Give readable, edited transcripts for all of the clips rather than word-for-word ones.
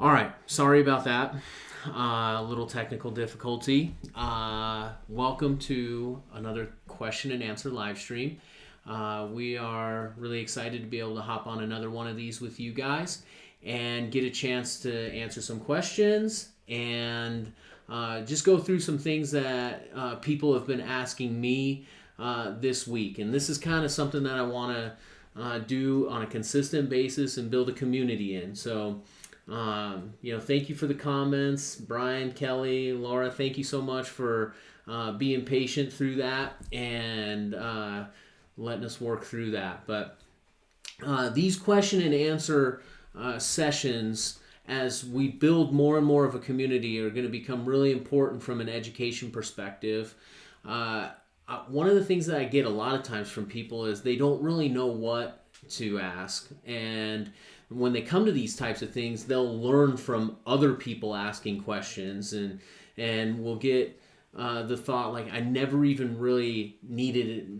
All right, sorry about that. A little technical difficulty. Welcome to another question and answer live stream. We are really excited to be able to hop on another one of these with you guys and get a chance to answer some questions and just go through some things that people have been asking me this week. And this is kind of something that I want to do on a consistent basis and build a community in. So, thank you for the comments. Brian, Kelly, Laura, thank you so much for being patient through that and letting us work through that. But these question and answer sessions, as we build more and more of a community, are going to become really important from an education perspective. One of the things that I get a lot of times from people is they don't really know what to ask. And when they come to these types of things, they'll learn from other people asking questions, and we'll get the thought like I never even really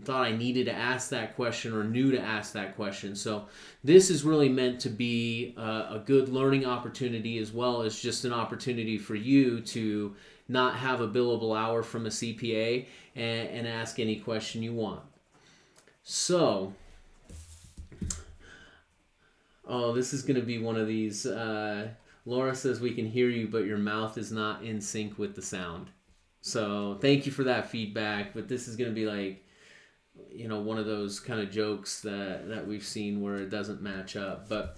thought I needed to ask that question or knew to ask that question. So this is really meant to be a good learning opportunity, as well as just an opportunity for you to not have a billable hour from a CPA and ask any question you want. So, this is going to be one of these. Laura says we can hear you, but your mouth is not in sync with the sound. So thank you for that feedback. But this is going to be like, one of those kind of jokes that we've seen where it doesn't match up. But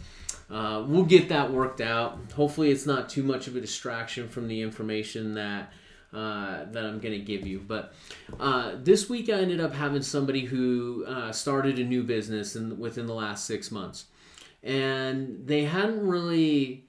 we'll get that worked out. Hopefully it's not too much of a distraction from the information that I'm going to give you. But this week I ended up having somebody who started a new business within the last 6 months. And they hadn't really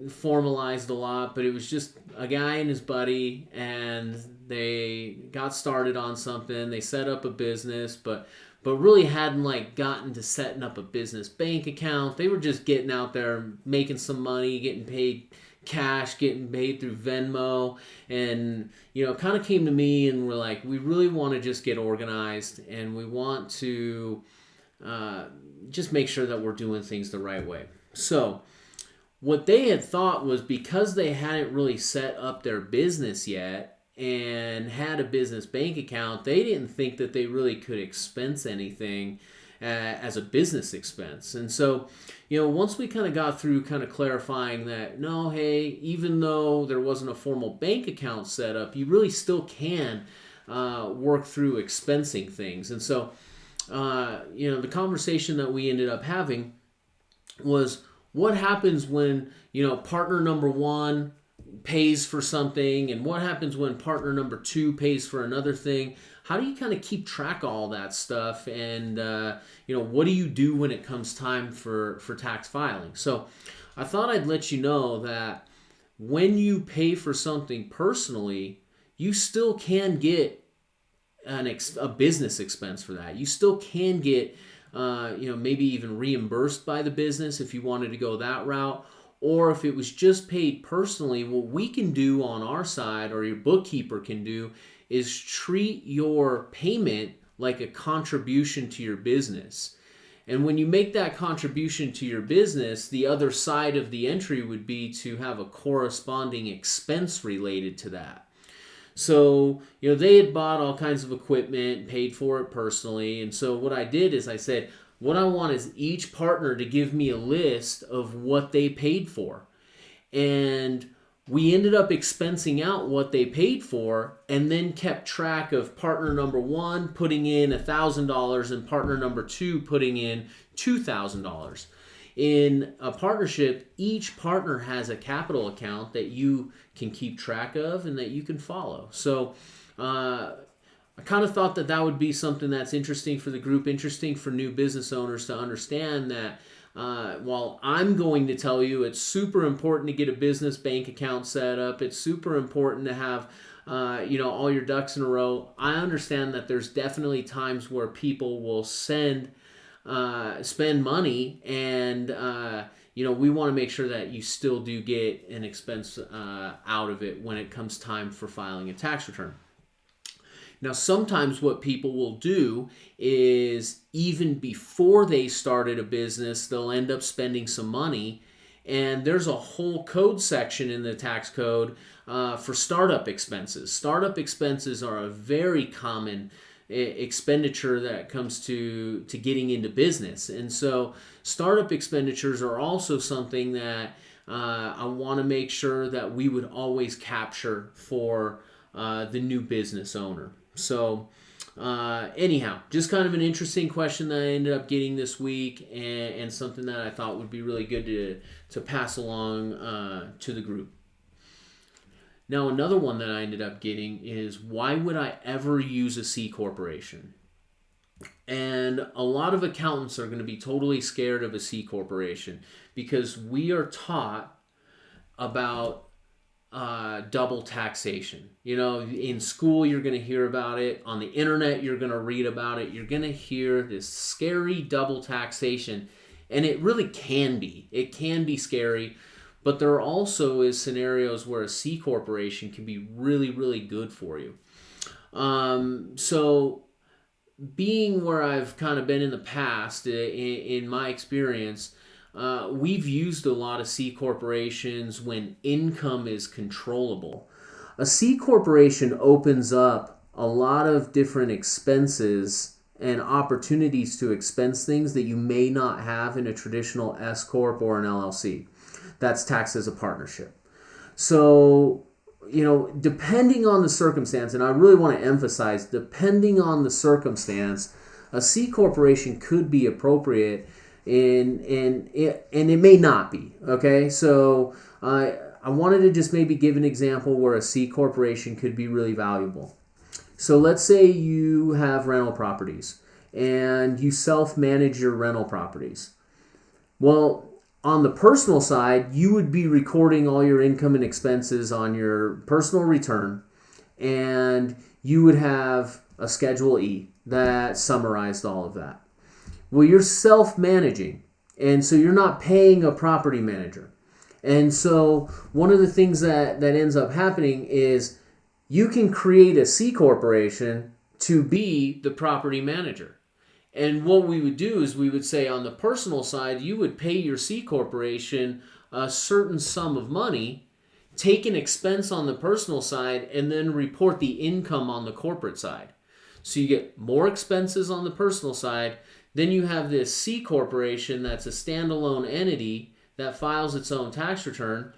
formalized a lot, but it was just a guy and his buddy, and they got started on something. They set up a business, but really hadn't gotten to setting up a business bank account. They were just getting out there, making some money, getting paid cash, getting paid through Venmo, and kind of came to me and were like, we really want to just get organized, and we want to just make sure that we're doing things the right way. So what they had thought was, because they hadn't really set up their business yet and had a business bank account, they didn't think that they really could expense anything as a business expense. And so, once we kind of got through kind of clarifying that, no, hey, even though there wasn't a formal bank account set up, you really still can work through expensing things. And so, the conversation that we ended up having was, what happens when, partner number one pays for something, and what happens when partner number two pays for another thing? How do you kind of keep track of all that stuff? And, what do you do when it comes time for tax filing? So I thought I'd let you know that when you pay for something personally, you still can get a business expense for that. You still can get maybe even reimbursed by the business if you wanted to go that route. Or if it was just paid personally, what we can do on our side, or your bookkeeper can do, is treat your payment like a contribution to your business. And when you make that contribution to your business, the other side of the entry would be to have a corresponding expense related to that. So, they had bought all kinds of equipment, paid for it personally. And so what I did is I said, what I want is each partner to give me a list of what they paid for. And we ended up expensing out what they paid for, and then kept track of partner number one putting in $1,000 and partner number two putting in $2,000. In a partnership, each partner has a capital account that you can keep track of and that you can follow. So I kind of thought that would be something that's interesting for the group, interesting for new business owners to understand that while I'm going to tell you it's super important to get a business bank account set up, it's super important to have all your ducks in a row, I understand that there's definitely times where people will spend money, and we want to make sure that you still do get an expense out of it when it comes time for filing a tax return. Now, sometimes what people will do is, even before they started a business, they'll end up spending some money, And there's a whole code section in the tax code for startup expenses. Startup expenses are a very common expenditure that comes to getting into business. And so startup expenditures are also something that I want to make sure that we would always capture for the new business owner. So anyhow, just kind of an interesting question that I ended up getting this week, and something that I thought would be really good to pass along to the group. Now, another one that I ended up getting is, why would I ever use a C corporation? And a lot of accountants are going to be totally scared of a C corporation because we are taught about double taxation. You know, in school you're going to hear about it. On the internet you're going to read about it. You're going to hear this scary double taxation. And it really can be. It can be scary. But there also is scenarios where a C corporation can be really, really good for you. So being where I've kind of been in the past, in my experience, we've used a lot of C corporations when income is controllable. A C corporation opens up a lot of different expenses and opportunities to expense things that you may not have in a traditional S corp or an LLC. That's taxed as a partnership. So, you know, depending on the circumstance, and I really want to emphasize, depending on the circumstance, a C corporation could be appropriate, and it may not be. Okay, so I wanted to just maybe give an example where a C corporation could be really valuable. So let's say you have rental properties and you self-manage your rental properties. Well, on the personal side, you would be recording all your income and expenses on your personal return, and you would have a Schedule E that summarized all of that. Well, you're self-managing, and so you're not paying a property manager. And so one of the things that ends up happening is you can create a C corporation to be the property manager. And what we would do is we would say, on the personal side, you would pay your C corporation a certain sum of money, take an expense on the personal side, and then report the income on the corporate side. So you get more expenses on the personal side. Then you have this C corporation that's a standalone entity that files its own tax return,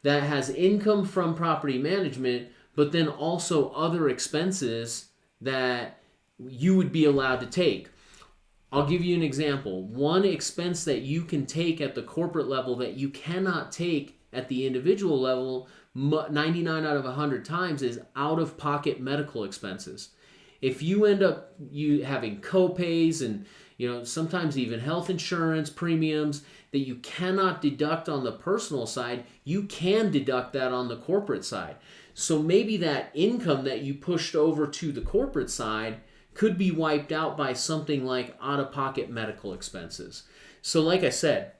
that has income from property management, but then also other expenses that you would be allowed to take. I'll give you an example. One expense that you can take at the corporate level that you cannot take at the individual level 99 out of 100 times is out-of-pocket medical expenses. If you end up having co-pays and sometimes even health insurance premiums that you cannot deduct on the personal side, you can deduct that on the corporate side. So maybe that income that you pushed over to the corporate side could be wiped out by something like out-of-pocket medical expenses. So like I said,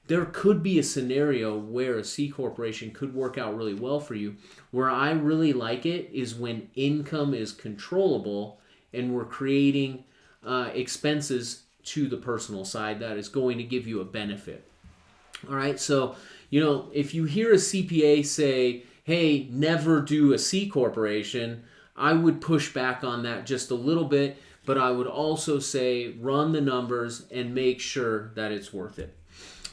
there could be a scenario where a C corporation could work out really well for you. Where I really like it is when income is controllable and we're creating expenses to the personal side that is going to give you a benefit. All right, so if you hear a CPA say, hey, never do a C corporation, I would push back on that just a little bit, but I would also say run the numbers and make sure that it's worth it.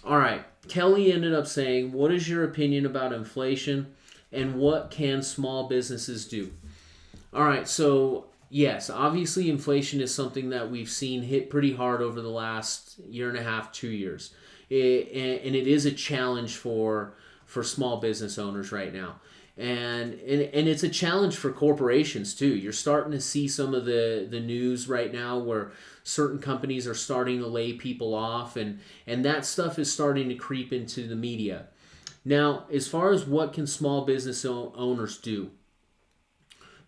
All right, Kelly ended up saying, what is your opinion about inflation and what can small businesses do? All right, so yes, obviously inflation is something that we've seen hit pretty hard over the last year and a half, 2 years. And it is a challenge for small business owners right now. And it's a challenge for corporations too. You're starting to see some of the news right now where certain companies are starting to lay people off, and that stuff is starting to creep into the media. Now, as far as what can small business owners do,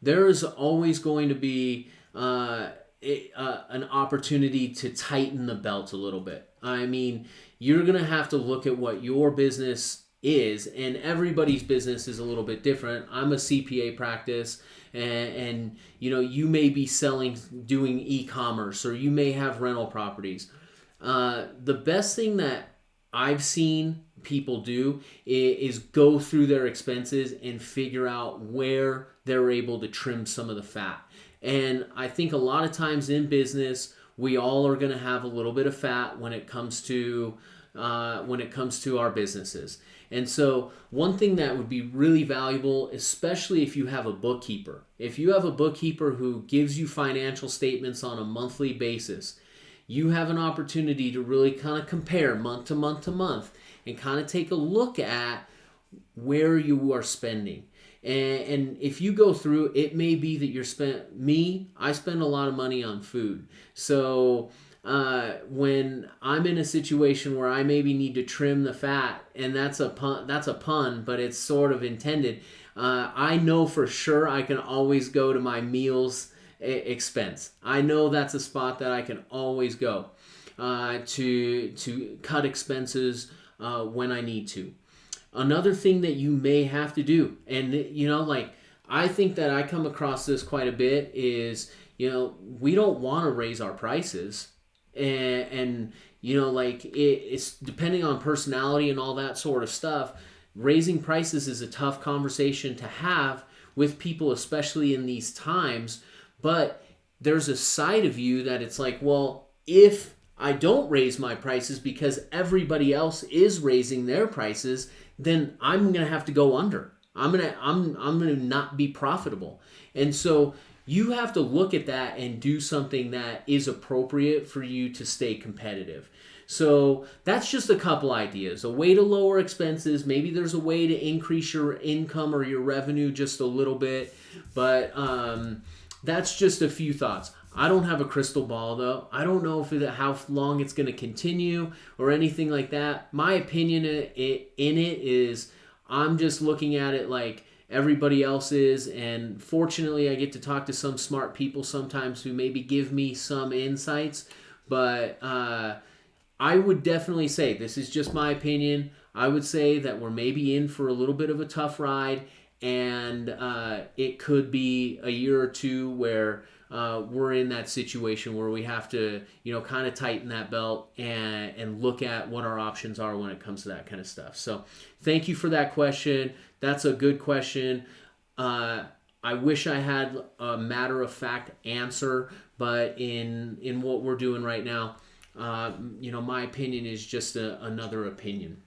there is always going to be an opportunity to tighten the belt a little bit. I mean, you're going to have to look at what your business is, and everybody's business is a little bit different. I'm a CPA practice, and you may be doing e-commerce, or you may have rental properties. The best thing that I've seen people do is go through their expenses and figure out where they're able to trim some of the fat. And I think a lot of times in business, we all are going to have a little bit of fat when it comes to our businesses. And so one thing that would be really valuable, especially if you have a bookkeeper, if you have a bookkeeper who gives you financial statements on a monthly basis, you have an opportunity to really kind of compare month to month to month and kind of take a look at where you are spending. And if you go through, it may be that I spend a lot of money on food. So when I'm in a situation where I maybe need to trim the fat, and that's a pun, but it's sort of intended. I know for sure I can always go to my meals expense. I know that's a spot that I can always go to cut expenses when I need to. Another thing that you may have to do, and I think that I come across this quite a bit, is we don't want to raise our prices, and it's depending on personality and all that sort of stuff. Raising prices is a tough conversation to have with people, especially in these times. But there's a side of you that it's like, well, if I don't raise my prices because everybody else is raising their prices, then I'm going to have to go under. I'm going to not be profitable. And so you have to look at that and do something that is appropriate for you to stay competitive. So that's just a couple ideas. A way to lower expenses. Maybe there's a way to increase your income or your revenue just a little bit. But that's just a few thoughts. I don't have a crystal ball, though. I don't know how long it's going to continue or anything like that. My opinion in it is I'm just looking at it like everybody else is, and fortunately I get to talk to some smart people sometimes who maybe give me some insights. But I would definitely say, this is just my opinion, I would say that we're maybe in for a little bit of a tough ride, and it could be a year or two where we're in that situation where we have to, kind of tighten that belt and look at what our options are when it comes to that kind of stuff. So thank you for that question. That's a good question. I wish I had a matter-of-fact answer, but in what we're doing right now, my opinion is just another opinion.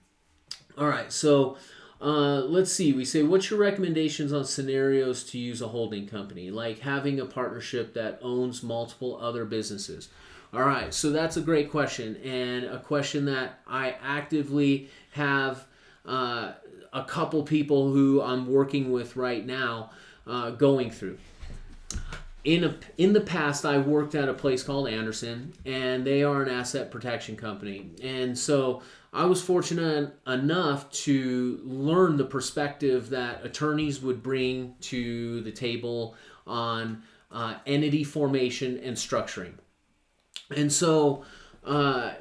All right, so let's see. We say, what's your recommendations on scenarios to use a holding company, like having a partnership that owns multiple other businesses? All right, so that's a great question, and a question that I actively have a couple people who I'm working with right now going through. In the past, I worked at a place called Anderson, and they are an asset protection company. And so I was fortunate enough to learn the perspective that attorneys would bring to the table on entity formation and structuring. And so I'm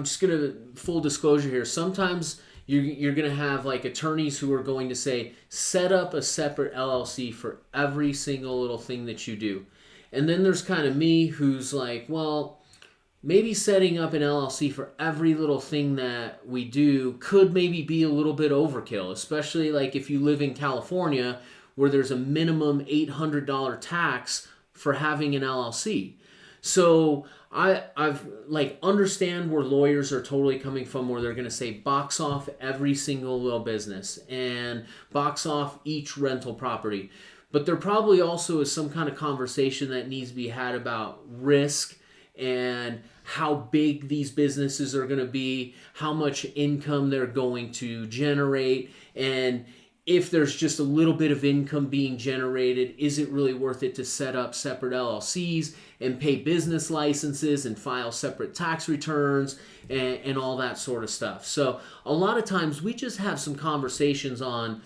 just going to, full disclosure here, sometimes you're going to have like attorneys who are going to say, set up a separate LLC for every single little thing that you do. And then there's kind of me who's like, well, maybe setting up an LLC for every little thing that we do could maybe be a little bit overkill, especially like if you live in California where there's a minimum $800 tax for having an LLC. So I've understand where lawyers are totally coming from, where they're going to say box off every single little business and box off each rental property. But there probably also is some kind of conversation that needs to be had about risk and how big these businesses are going to be, how much income they're going to generate, and if there's just a little bit of income being generated, is it really worth it to set up separate LLCs and pay business licenses and file separate tax returns and all that sort of stuff? So a lot of times we just have some conversations on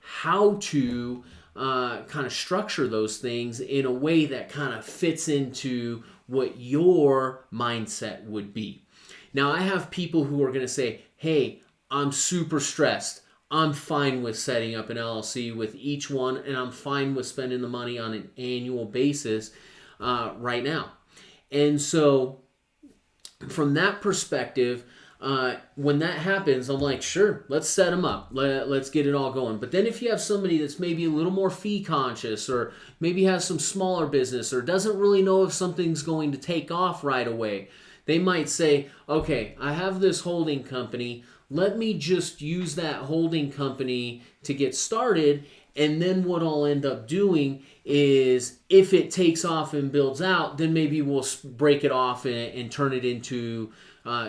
how to kind of structure those things in a way that kind of fits into what your mindset would be. Now, I have people who are going to say, hey, I'm super stressed. I'm fine with setting up an LLC with each one, and I'm fine with spending the money on an annual basis right now. And so from that perspective, When that happens, I'm like, sure, let's set them up. Let's get it all going. But then if you have somebody that's maybe a little more fee conscious, or maybe has some smaller business, or doesn't really know if something's going to take off right away, they might say, okay, I have this holding company. Let me just use that holding company to get started. And then what I'll end up doing is, if it takes off and builds out, then maybe we'll break it off and turn it into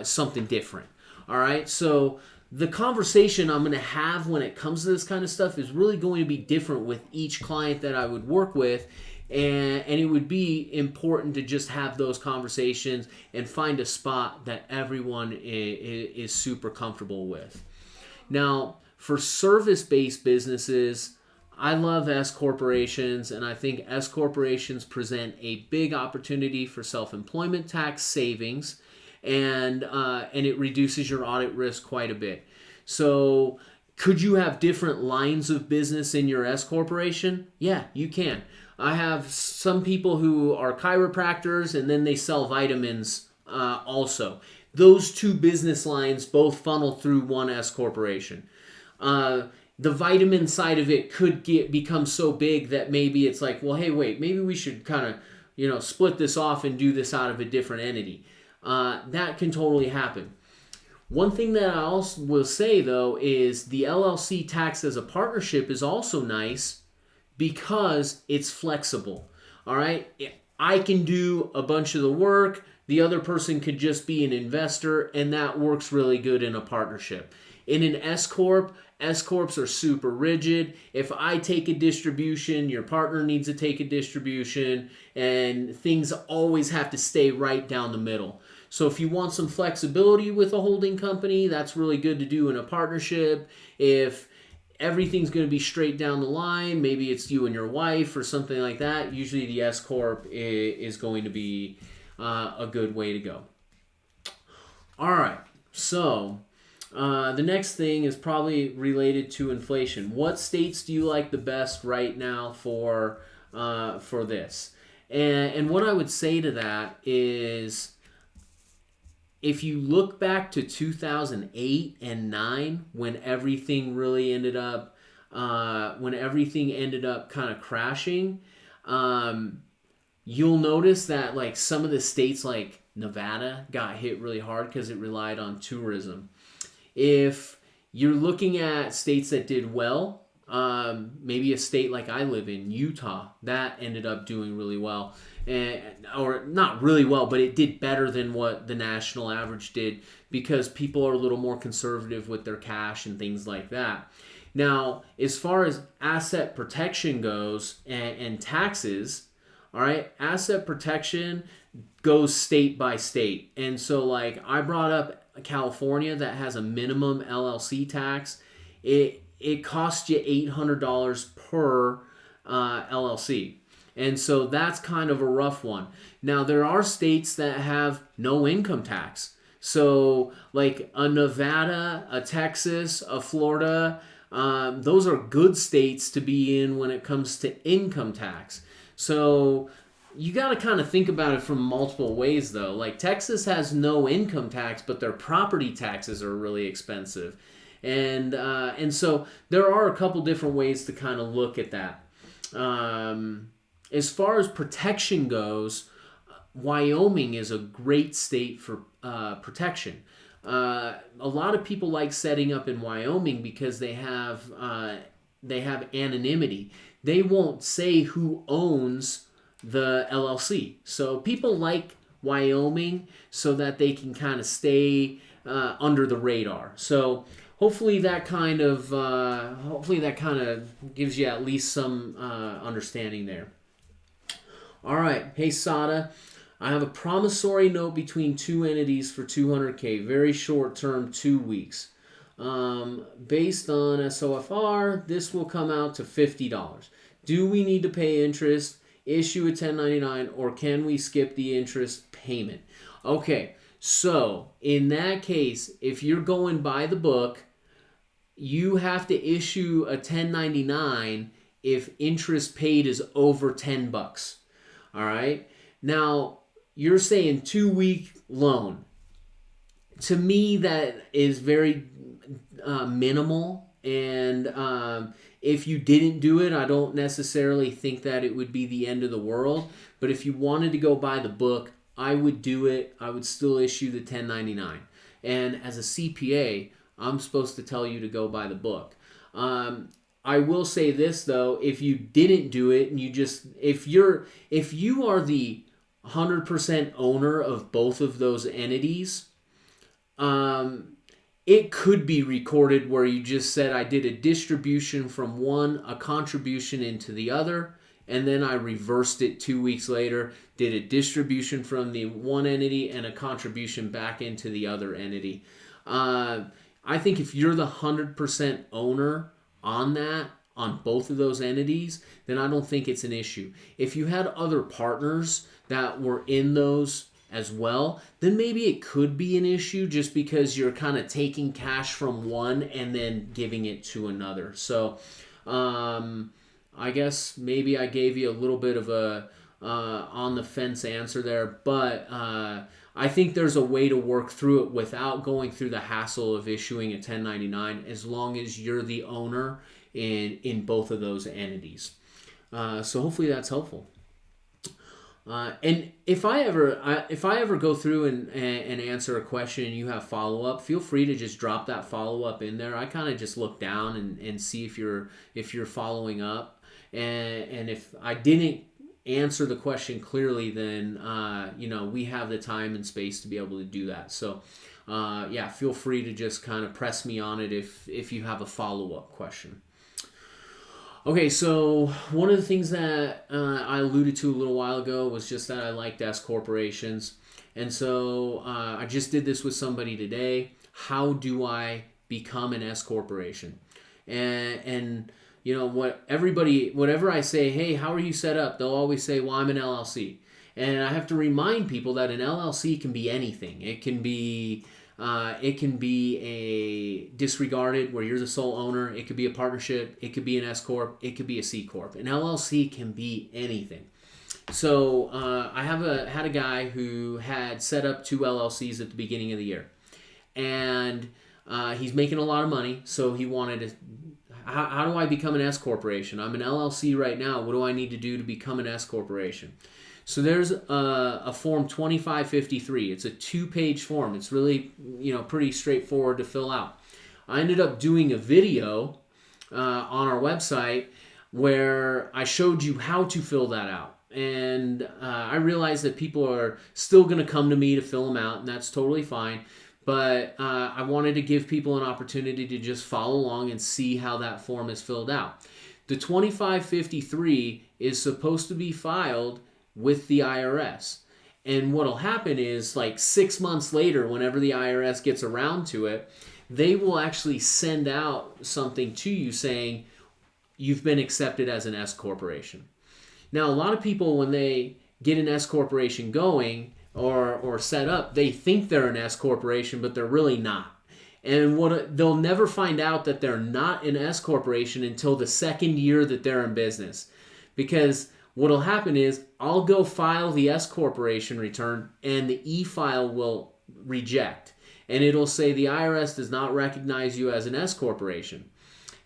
something different. All right. So the conversation I'm going to have when it comes to this kind of stuff is really going to be different with each client that I would work with. And it would be important to just have those conversations and find a spot that everyone is super comfortable with. Now, for service-based businesses, I love S corporations, and I think S corporations present a big opportunity for self-employment tax savings, and it reduces your audit risk quite a bit. So, could you have different lines of business in your S corporation? Yeah, you can. I have some people who are chiropractors, and then they sell vitamins also. Those two business lines both funnel through one S corporation. The vitamin side of it could become so big that maybe it's like, well, hey, wait, maybe we should kind of, split this off and do this out of a different entity. That can totally happen. One thing that I also will say, though, is the LLC tax as a partnership is also nice because it's flexible. All right? I can do a bunch of the work. The other person could just be an investor, and that works really good in a partnership. In an S corp, S corps are super rigid. If I take a distribution, your partner needs to take a distribution, and things always have to stay right down the middle. So if you want some flexibility with a holding company, that's really good to do in a partnership. If everything's going to be straight down the line, maybe it's you and your wife or something like that, usually the S corp is going to be a good way to go. All right, so the next thing is probably related to inflation. What states do you like the best right now for this? And what I would say to that is, if you look back to 2008 and 9, when everything really ended up kind of crashing, you'll notice that like some of the states like Nevada got hit really hard because it relied on tourism. If you're looking at states that did well, maybe a state like I live in, Utah, that ended up doing really well. Or not really well, but it did better than what the national average did because people are a little more conservative with their cash and things like that. Now, as far as asset protection goes and taxes, all right, asset protection goes state by state. And so like I brought up California that has a minimum LLC tax. It costs you $800 per LLC. And so that's kind of a rough one. Now, there are states that have no income tax. So like a Nevada, a Texas, a Florida, those are good states to be in when it comes to income tax. So you got to kind of think about it from multiple ways, though. Like Texas has no income tax, but their property taxes are really expensive. And so there are a couple different ways to kind of look at that. As far as protection goes, Wyoming is a great state for protection. A lot of people like setting up in Wyoming because they have anonymity. They won't say who owns the LLC. So people like Wyoming so that they can kind of stay under the radar. So hopefully that kind of gives you at least some understanding there. All right, hey Sada, I have a promissory note between two entities for $200K, very short term, 2 weeks. Based on SOFR, this will come out to $50. Do we need to pay interest, issue a 1099, or can we skip the interest payment? Okay, so in that case, if you're going by the book, you have to issue a 1099 if interest paid is over $10. All right. Now, you're saying 2-week loan. to me, that is very minimal. And if you didn't do it, I don't necessarily think that it would be the end of the world. But if you wanted to go buy the book, I would do it. I would still issue the 1099. And as a CPA, I'm supposed to tell you to go buy the book. I will say this though: if you didn't do it, and if you are the 100% owner of both of those entities, it could be recorded where you just said, I did a distribution from one, a contribution into the other, and then I reversed it 2 weeks later, did a distribution from the one entity and a contribution back into the other entity. I think if you're the 100% owner on both of those entities, then I don't think it's an issue. If you had other partners that were in those as well, then maybe it could be an issue just because you're kind of taking cash from one and then giving it to another. So I guess maybe I gave you a little bit of a on the fence answer there, but I think there's a way to work through it without going through the hassle of issuing a 1099, as long as you're the owner in both of those entities. So hopefully that's helpful. And if I ever go through and answer a question and you have follow up, feel free to just drop that follow up in there. I kind of just look down and see if you're following up, and if I didn't answer the question clearly, then we have the time and space to be able to do that. So feel free to just kind of press me on it if you have a follow up question. Okay, so one of the things that I alluded to a little while ago was just that I liked S corporations. And so I just did this with somebody today. How do I become an S corporation? And whatever I say, hey, how are you set up? They'll always say, well, I'm an LLC. And I have to remind people that an LLC can be anything. It can be a disregarded where you're the sole owner. It could be a partnership. It could be an S corp. It could be a C corp. An LLC can be anything. So I had a guy who had set up 2 LLCs at the beginning of the year, and he's making a lot of money. So he wanted to. How do I become an S corporation? I'm an LLC right now. What do I need to do to become an S corporation? So there's a form 2553. It's a 2-page form. It's really, pretty straightforward to fill out. I ended up doing a video on our website where I showed you how to fill that out. And I realized that people are still going to come to me to fill them out, and that's totally fine. But I wanted to give people an opportunity to just follow along and see how that form is filled out. The 2553 is supposed to be filed with the IRS. And what'll happen is, like 6 months later, whenever the IRS gets around to it, they will actually send out something to you saying you've been accepted as an S corporation. Now, a lot of people, when they get an S corporation going or set up, they think they're an S corporation, but they're really not. And they'll never find out that they're not an S corporation until the second year that they're in business. Because what'll happen is I'll go file the S corporation return and the e-file will reject. And it'll say the IRS does not recognize you as an S corporation.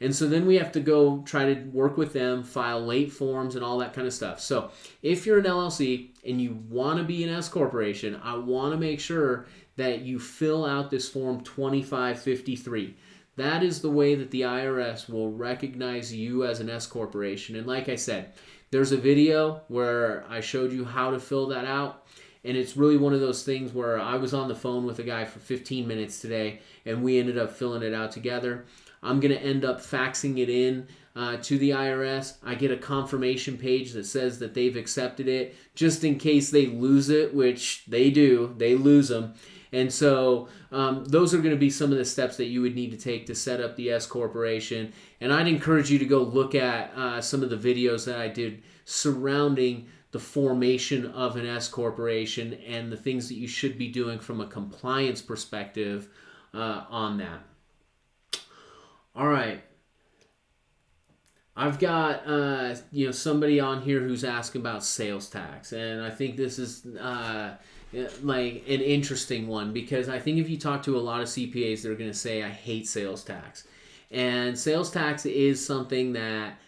And so then we have to go try to work with them, file late forms and all that kind of stuff. So if you're an LLC and you want to be an S corporation, I want to make sure that you fill out this form 2553. That is the way that the IRS will recognize you as an S corporation. And like I said, there's a video where I showed you how to fill that out. And it's really one of those things where I was on the phone with a guy for 15 minutes today, and we ended up filling it out together. I'm going to end up faxing it in to the IRS. I get a confirmation page that says that they've accepted it, just in case they lose it, which they do. They lose them. And so those are going to be some of the steps that you would need to take to set up the S corporation. And I'd encourage you to go look at some of the videos that I did surrounding the formation of an S corporation and the things that you should be doing from a compliance perspective on that. All right. I've got somebody on here who's asking about sales tax, and I think this is like an interesting one, because I think if you talk to a lot of CPAs, they're going to say, I hate sales tax. And sales tax is something that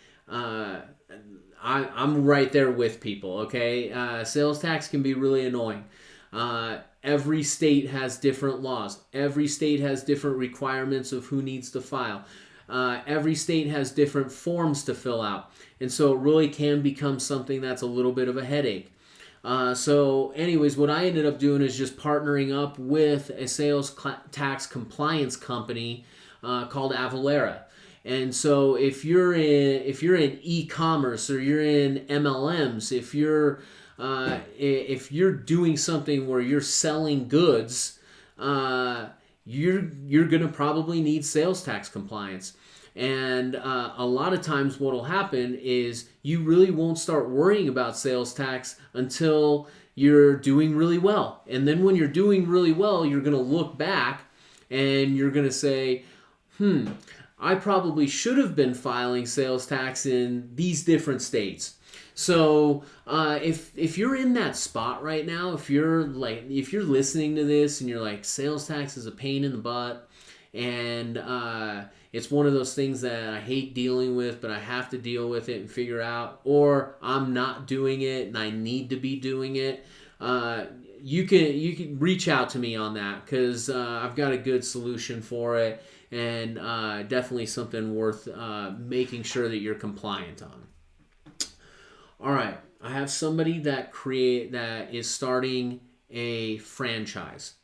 I'm right there with people, okay? Sales tax can be really annoying. Every state has different laws. Every state has different requirements of who needs to file. Every state has different forms to fill out. And so it really can become something that's a little bit of a headache. So anyways, what I ended up doing is just partnering up with a sales tax compliance company called Avalara. And so if you're in e-commerce, or you're in MLMs, if you're doing something where you're selling goods, you're gonna probably need sales tax compliance. And a lot of times what will happen is you really won't start worrying about sales tax until you're doing really well. And then when you're doing really well, you're going to look back and you're going to say, I probably should have been filing sales tax in these different states. So if you're in that spot right now, if you're listening to this and you're like, sales tax is a pain in the butt, and it's one of those things that I hate dealing with, but I have to deal with it and figure out, or I'm not doing it and I need to be doing it, you can reach out to me on that, because I've got a good solution for it, and definitely something worth making sure that you're compliant on. All right, I have somebody that is starting a franchise.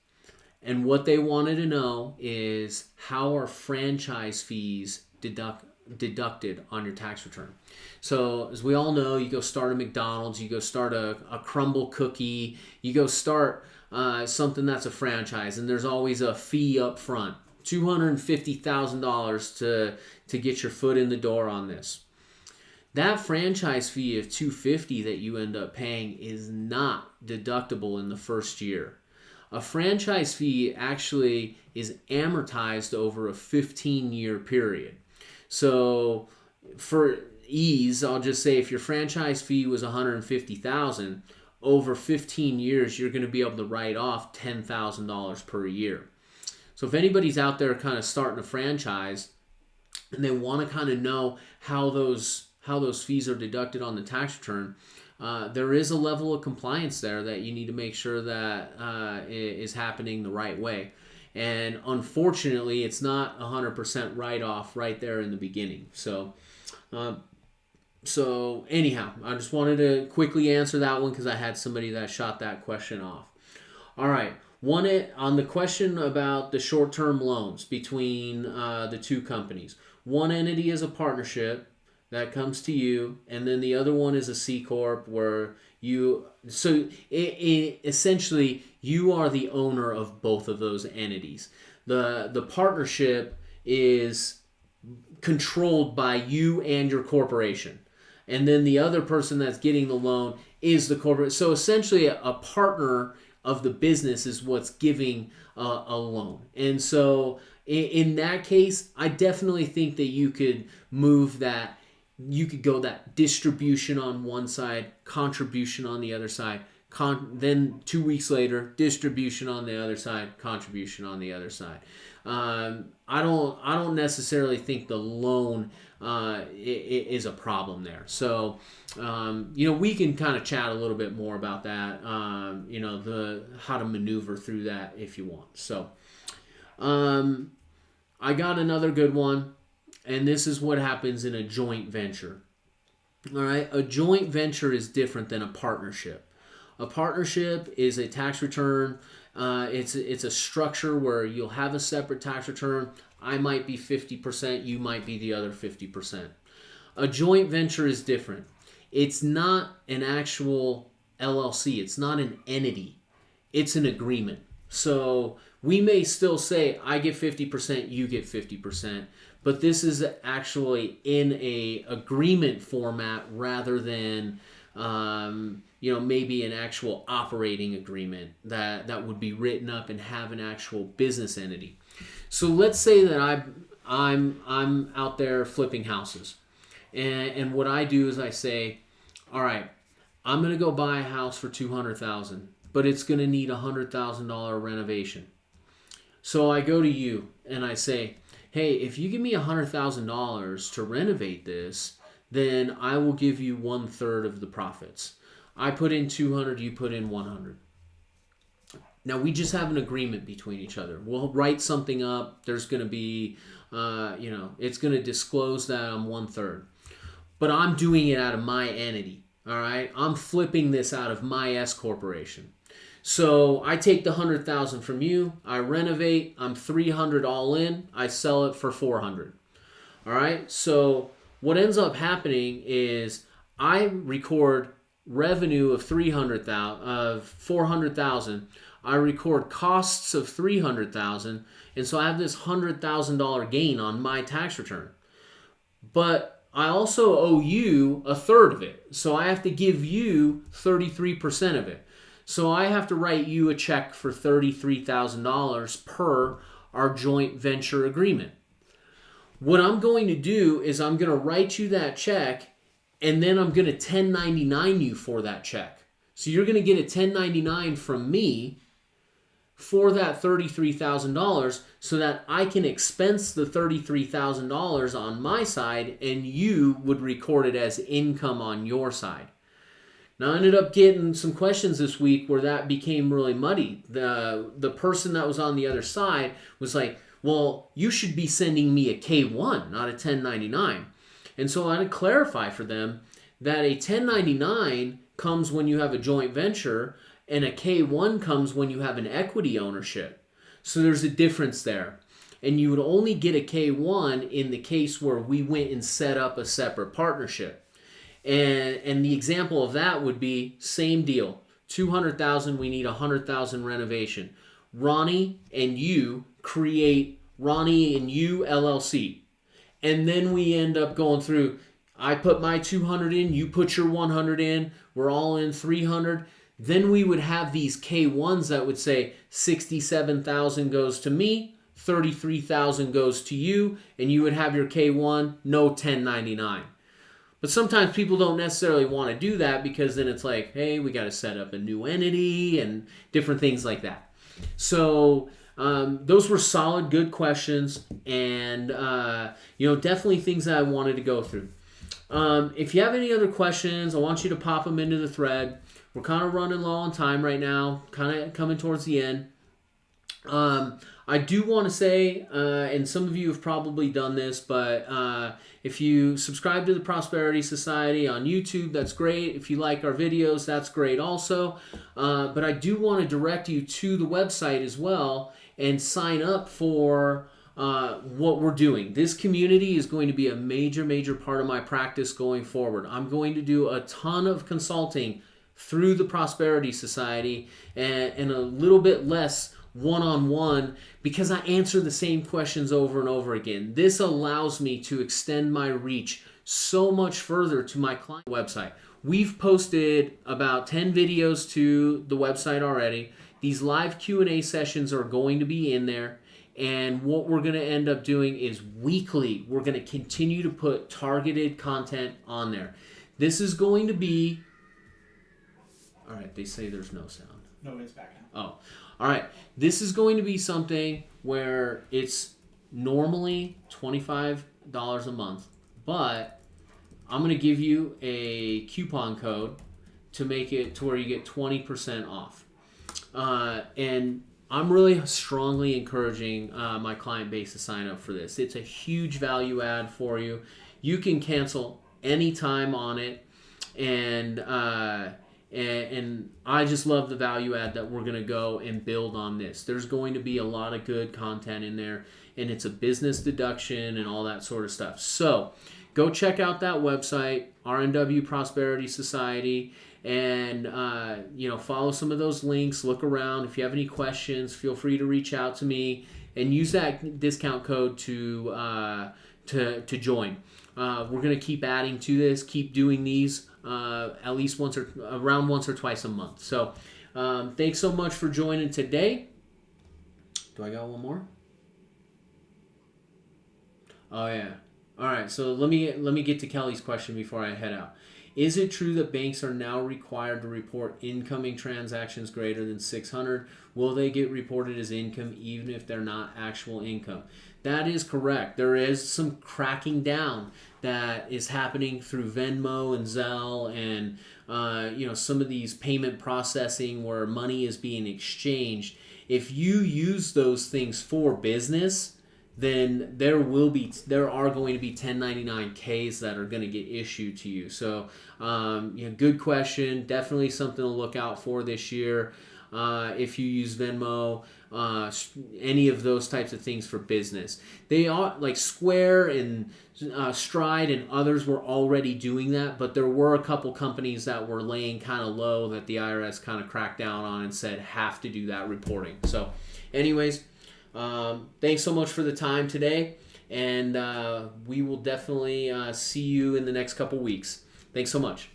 And what they wanted to know is, how are franchise fees deducted on your tax return? So as we all know, you go start a McDonald's, you go start a Crumble cookie, you go start something that's a franchise, and there's always a fee up front, $250,000 to get your foot in the door on this. That franchise fee of $250,000 that you end up paying is not deductible in the first year. A franchise fee actually is amortized over a 15-year period. So for ease, I'll just say, if your franchise fee was $150,000, over 15 years, you're going to be able to write off $10,000 per year. So if anybody's out there kind of starting a franchise and they want to kind of know how those fees are deducted on the tax return, there is a level of compliance there that you need to make sure that is happening the right way. And unfortunately, it's not 100% write-off right there in the beginning. So anyhow, I just wanted to quickly answer that one because I had somebody that shot that question off. All right. On the question about the short-term loans between the two companies, one entity is a partnership that comes to you, and then the other one is a C Corp, where essentially you are the owner of both of those entities. The partnership is controlled by you and your corporation, and then the other person that's getting the loan is the corporate. So essentially a partner of the business is what's giving a loan. And so in that case, I definitely think that you could move that. You could go that distribution on one side, contribution on the other side, then 2 weeks later, distribution on the other side, contribution on the other side. I don't necessarily think the loan is a problem there. So we can kind of chat a little bit more about that. How to maneuver through that if you want. So I got another good one. And this is what happens in a joint venture. All right, a joint venture is different than a partnership. A partnership is a tax return. It's a structure where you'll have a separate tax return. I might be 50%, you might be the other 50%. A joint venture is different. It's not an actual LLC. It's not an entity. It's an agreement. So we may still say, I get 50%, you get 50%. But this is actually in a agreement format rather than, maybe an actual operating agreement that would be written up and have an actual business entity. So let's say that I'm out there flipping houses, and what I do is I say, all right, I'm gonna go buy a house for $200,000, but it's going to need $100,000 renovation. So I go to you and I say, hey, if you give me $100,000 to renovate this, then I will give you 1/3 of the profits. I put in 200, you put in 100. Now we just have an agreement between each other. We'll write something up. There's going to be, it's going to disclose that I'm 1/3. But I'm doing it out of my entity. All right, I'm flipping this out of my S corporation. So I take the 100,000 from you. I renovate. I'm 300 all in. I sell it for 400. All right. So what ends up happening is I record revenue of 400,000. I record costs of 300,000, and so I have this $100,000 gain on my tax return. But I also owe you 1/3 of it, so I have to give you 33% of it. So I have to write you a check for $33,000 per our joint venture agreement. What I'm going to do is I'm going to write you that check, and then I'm going to 1099 you for that check. So you're going to get a 1099 from me for that $33,000 so that I can expense the $33,000 on my side and you would record it as income on your side. Now, I ended up getting some questions this week where that became really muddy. The person that was on the other side was like, well, you should be sending me a K-1, not a 1099. And so I had to clarify for them that a 1099 comes when you have a joint venture and a K-1 comes when you have an equity ownership. So there's a difference there. And you would only get a K-1 in the case where we went and set up a separate partnership. And the example of that would be same deal. 200,000, we need 100,000 renovation. Ronnie and you create Ronnie and you LLC. And then we end up going through, I put my 200 in, you put your 100 in, we're all in 300. Then we would have these K1s that would say 67,000 goes to me, 33,000 goes to you, and you would have your K1, no 1099. But sometimes people don't necessarily want to do that because then it's like, hey, we got to set up a new entity and different things like that. So those were solid, good questions, and definitely things that I wanted to go through. If you have any other questions, I want you to pop them into the thread. We're kind of running low on time right now, kind of coming towards the end. I do want to say, and some of you have probably done this, but if you subscribe to the Prosperity Society on YouTube, that's great. If you like our videos, that's great also. But I do want to direct you to the website as well and sign up for what we're doing. This community is going to be a major, major part of my practice going forward. I'm going to do a ton of consulting through the Prosperity Society and a little bit less one-on-one because I answer the same questions over and over again. This allows me to extend my reach so much further to my client website. We've posted about 10 videos to the website already. These live Q&A sessions are going to be in there. And what we're going to end up doing is weekly, we're going to continue to put targeted content on there. This is going to be... All right, they say there's no sound. No, it's back now. Oh, all right. This is going to be something where it's normally $25 a month, but I'm going to give you a coupon code to make it to where you get 20% off. And I'm really strongly encouraging my client base to sign up for this. It's a huge value add for you. You can cancel anytime on it, and I just love the value add that we're going to go and build on this. There's going to be a lot of good content in there, and it's a business deduction and all that sort of stuff. So go check out that website, RNW Prosperity Society, and follow some of those links. Look around. If you have any questions, feel free to reach out to me and use that discount code to join. We're going to keep adding to this, keep doing these at least once or twice a month. So thanks so much for joining today. Do I got one more? Oh yeah. All right. So let me get to Kelly's question before I head out. Is it true that banks are now required to report incoming transactions greater than 600? Will they get reported as income even if they're not actual income? That is correct. There is some cracking down that is happening through Venmo and Zelle and some of these payment processing where money is being exchanged. If you use those things for business, then there are going to be 1099-Ks that are going to get issued to you. So, good question. Definitely something to look out for this year. If you use Venmo, any of those types of things for business, they are like Square and Stride and others were already doing that, but there were a couple companies that were laying kind of low that the IRS kind of cracked down on and said have to do that reporting. So, anyways. Thanks so much for the time today, and we will definitely see you in the next couple weeks. Thanks so much.